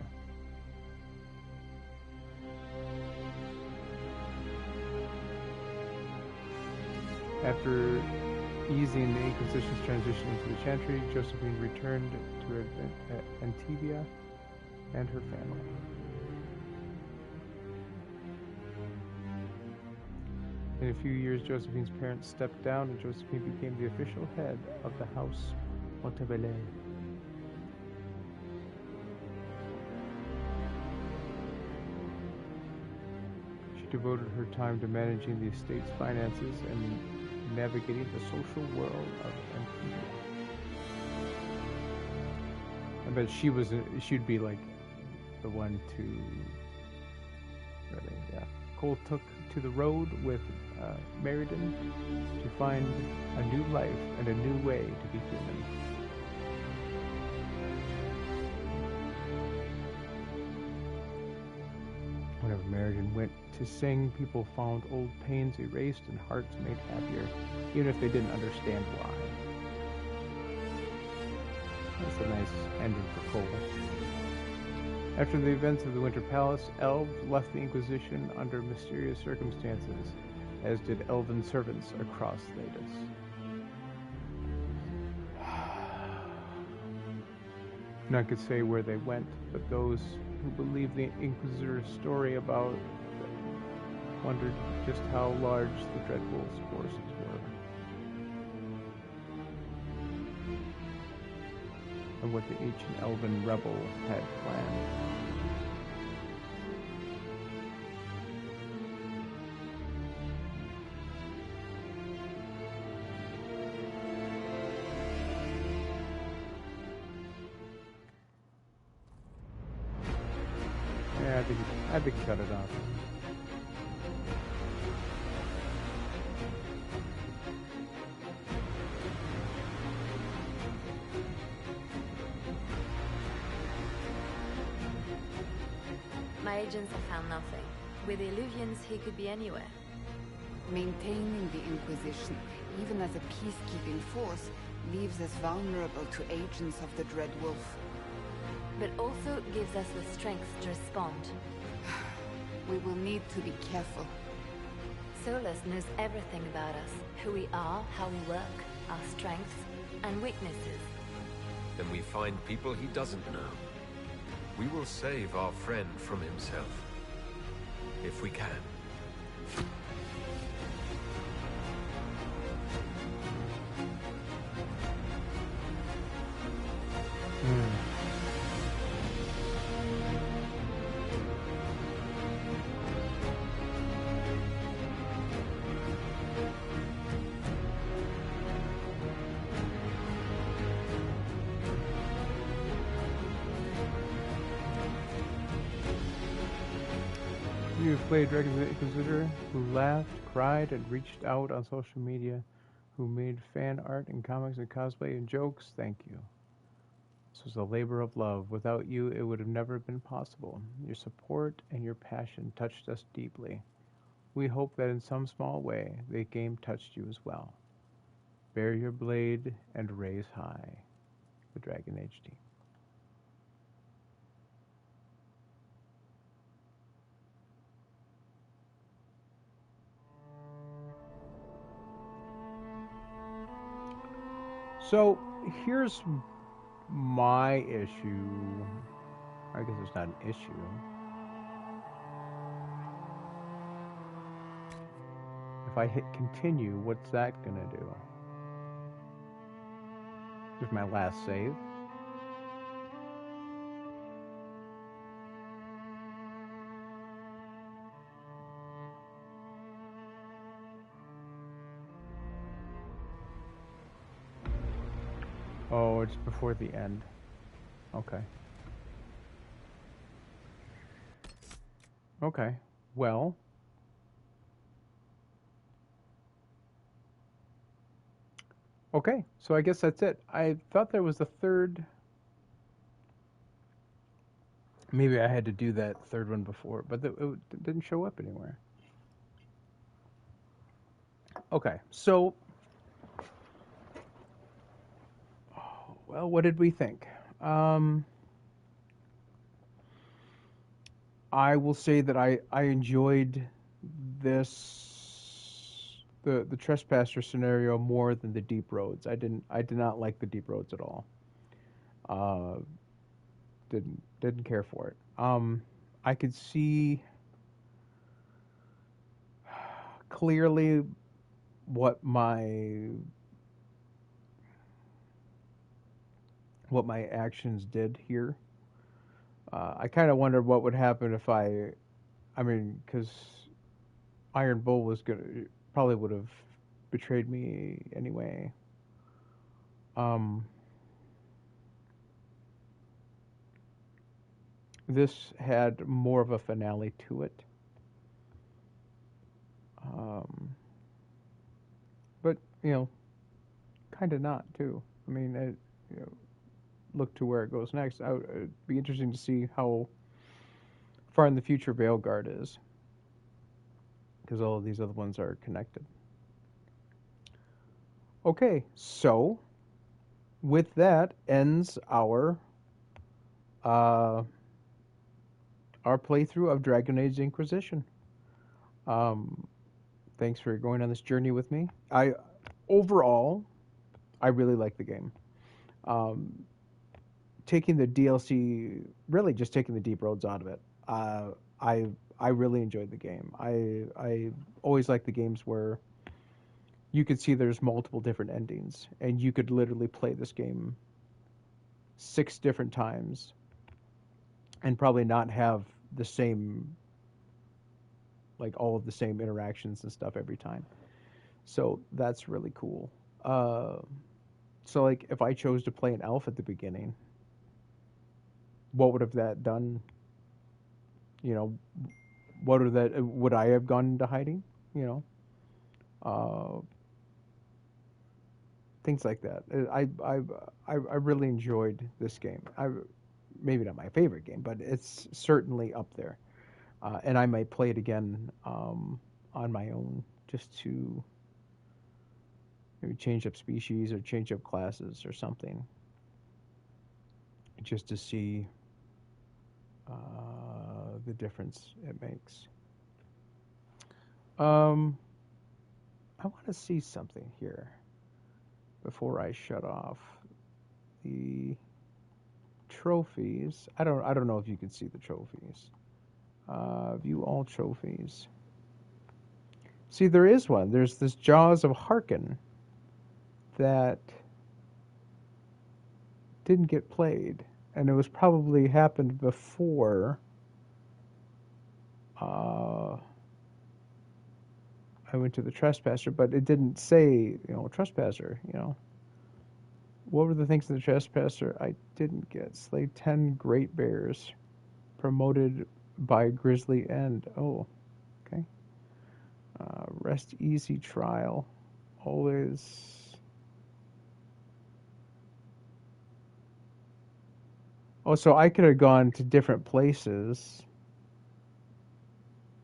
After easing the Inquisition's transition into the Chantry, Josephine returned to Antivia and her family. In a few years, Josephine's parents stepped down and Josephine became the official head of the House Montebellet. She devoted her time to managing the estate's finances and navigating the social world of Antifa. I bet she'd be like the one to really, yeah. Cole took to the road with Meriden to find a new life and a new way to be human. Whenever Meriden went to sing, people found old pains erased and hearts made happier, even if they didn't understand why. That's a nice ending for Cole. After the events of the Winter Palace, elves left the Inquisition under mysterious circumstances, as did elven servants across Thedas. None could say where they went, but those who believed the Inquisitor's story about wondered just how large the Dreadwolf's forces were, and what the ancient elven rebel had planned. Yeah, I think cut it off. My agents have found nothing. With the Illuvians, he could be anywhere. Maintaining the Inquisition, even as a peacekeeping force, leaves us vulnerable to agents of the Dread Wolf. But also gives us the strength to respond. We will need to be careful. Solus knows everything about us. Who we are, how we work, our strengths and weaknesses. Then we find people he doesn't know. We will save our friend from himself. If we can. You have played Dragon the Inquisitor, who laughed, cried, and reached out on social media, who made fan art and comics and cosplay and jokes. Thank you. This was a labor of love. Without you, it would have never been possible. Your support and your passion touched us deeply. We hope that in some small way, the game touched you as well. Bear your blade and raise high. The Dragon Age team. So here's my issue. I guess it's not an issue. If I hit continue, what's that gonna do? Here's my last save. Oh, it's before the end. Okay. Okay. Well. Okay, so I guess that's it. I thought there was a third. Maybe I had to do that third one before, but it didn't show up anywhere. Okay, so. Well, what did we think? I will say that I enjoyed this the trespasser scenario more than the deep roads. I did not like the deep roads at all. Didn't care for it. I could see clearly what my actions did here. I kind of wondered what would happen if I mean, because Iron Bull was probably would have betrayed me anyway. This had more of a finale to it. But, kind of not, too. I mean, look to where it goes next. It'd be interesting to see how far in the future Veilguard is, because all of these other ones are connected. Okay, so with that ends our playthrough of Dragon Age Inquisition. Thanks for going on this journey with me. Overall, I really like the game. Taking the DLC, really just taking the deep roads out of it. I really enjoyed the game. I always like the games where you could see there's multiple different endings, and you could literally play this game 6 different times and probably not have the same, like all of the same interactions and stuff every time. So that's really cool. So like if I chose to play an elf at the beginning, what would have that done? Would I have gone into hiding? Things like that. I really enjoyed this game. Maybe not my favorite game, but it's certainly up there. And I might play it again on my own, just to maybe change up species or change up classes or something, just to see the difference it makes. I want to see something here before I shut off. The trophies. I don't know if you can see the trophies. View all trophies. See, there is one. There's this Jaws of Harken that didn't get played, and it was probably happened before I went to the Trespasser, but it didn't say, Trespasser, What were the things in the Trespasser I didn't get? Slay 10 great bears. Promoted by Grizzly End. Oh, okay. Rest easy trial. Always. Oh, so I could have gone to different places,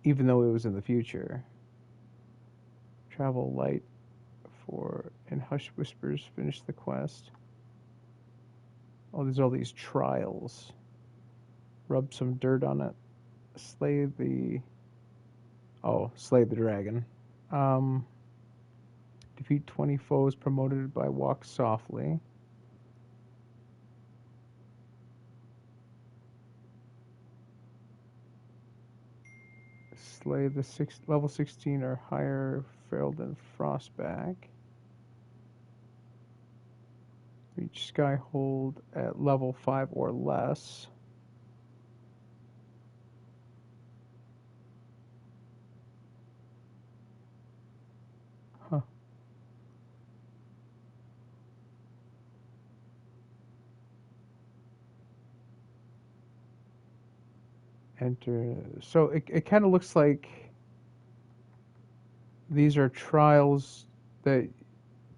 even though it was in the future. Travel light and Hush Whispers finish the quest. Oh, there's all these trials. Rub some dirt on it. Slay the dragon. Defeat 20 foes promoted by Walk Softly. Slay the level 16 or higher Ferelden Frostback. Reach Skyhold at level 5 or less. Huh. Enter. So it kind of looks like these are trials that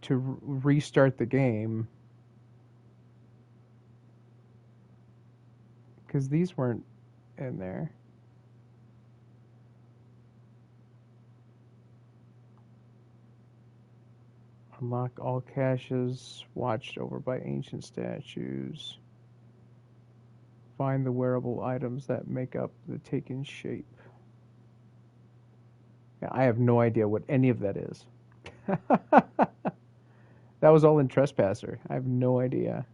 to restart the game, because these weren't in there. Unlock all caches watched over by ancient statues. Find the wearable items that make up the taken shape. Yeah, I have no idea what any of that is. That was all in Trespasser. I have no idea.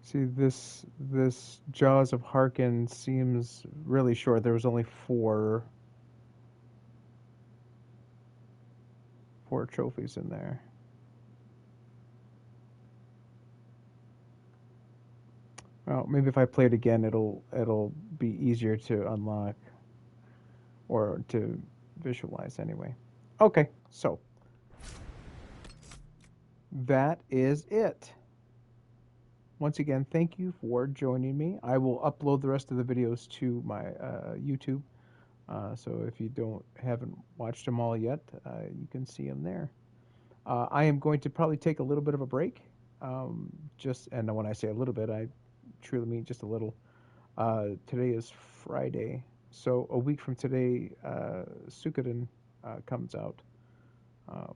See, this Jaws of Harken seems really short. There was only 4 4 trophies in there. Well, maybe if I play it again, it'll be easier to unlock or to visualize anyway. Okay, so that is it. Once again, thank you for joining me. I will upload the rest of the videos to my YouTube. So if you haven't watched them all yet, you can see them there. I am going to probably take a little bit of a break. And when I say a little bit, I truly mean just a little. Today is Friday, so a week from today, Suikoden comes out,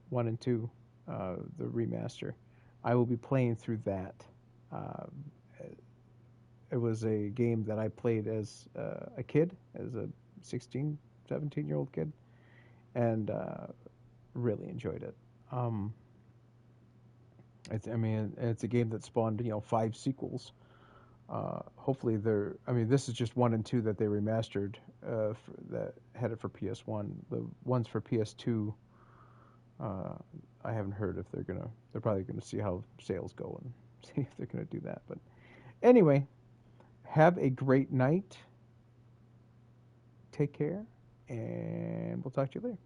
1 and 2, the remaster. I will be playing through that. It was a game that I played as a kid, as a 16, 17-year-old kid, and really enjoyed it. It's a game that spawned 5 sequels. Hopefully this is just 1 and 2 that they remastered, that had it for PS1. The ones for PS2, I haven't heard if they're probably gonna see how sales go and see if they're gonna do that. But anyway, have a great night. Take care, and we'll talk to you later.